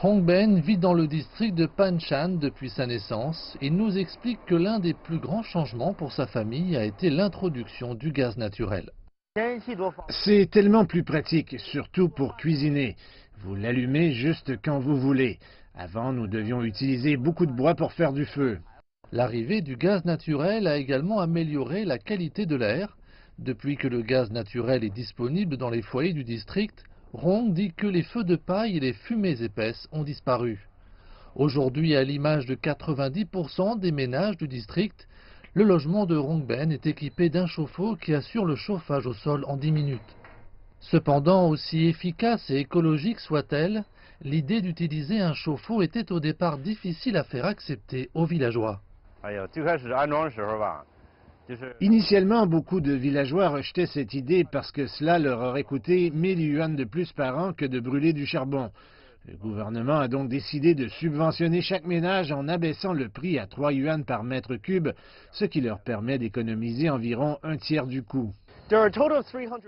Hongben vit dans le district de Panshan depuis sa naissance. Il nous explique que l'un des plus grands changements pour sa famille a été l'introduction du gaz naturel. C'est tellement plus pratique, surtout pour cuisiner. Vous l'allumez juste quand vous voulez. Avant, nous devions utiliser beaucoup de bois pour faire du feu. L'arrivée du gaz naturel a également amélioré la qualité de l'air. Depuis que le gaz naturel est disponible dans les foyers du district, Rong dit que les feux de paille et les fumées épaisses ont disparu. Aujourd'hui, à l'image de 90% des ménages du district, le logement de Hongben est équipé d'un chauffe-eau qui assure le chauffage au sol en 10 minutes. Cependant, aussi efficace et écologique soit-elle, l'idée d'utiliser un chauffe-eau était au départ difficile à faire accepter aux villageois. Initialement, beaucoup de villageois rejetaient cette idée parce que cela leur aurait coûté 1000 yuan de plus par an que de brûler du charbon. Le gouvernement a donc décidé de subventionner chaque ménage en abaissant le prix à 3 yuan par mètre cube, ce qui leur permet d'économiser environ un tiers du coût.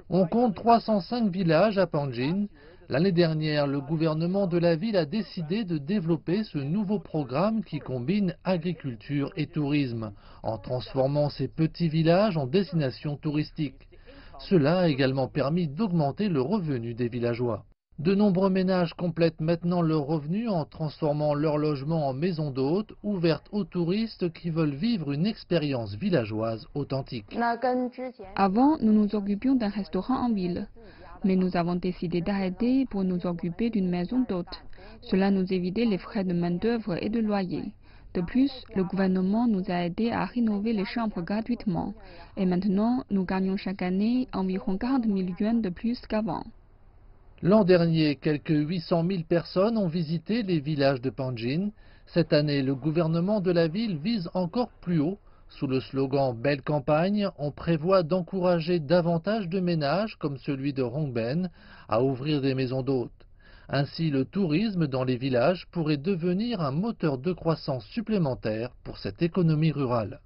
On compte 305 villages à Panjin. L'année dernière, le gouvernement de la ville a décidé de développer ce nouveau programme qui combine agriculture et tourisme, en transformant ces petits villages en destinations touristiques. Cela a également permis d'augmenter le revenu des villageois. De nombreux ménages complètent maintenant leurs revenus en transformant leur logement en maison d'hôtes ouvertes aux touristes qui veulent vivre une expérience villageoise authentique. Avant, nous nous occupions d'un restaurant en ville, mais nous avons décidé d'arrêter pour nous occuper d'une maison d'hôtes. Cela nous évitait les frais de main-d'œuvre et de loyer. De plus, le gouvernement nous a aidés à rénover les chambres gratuitement. Et maintenant, nous gagnons chaque année environ 40 000 yuan de plus qu'avant. L'an dernier, quelques 800 000 personnes ont visité les villages de Panjin. Cette année, le gouvernement de la ville vise encore plus haut. Sous le slogan « Belle campagne », on prévoit d'encourager davantage de ménages, comme celui de Hongben, à ouvrir des maisons d'hôtes. Ainsi, le tourisme dans les villages pourrait devenir un moteur de croissance supplémentaire pour cette économie rurale.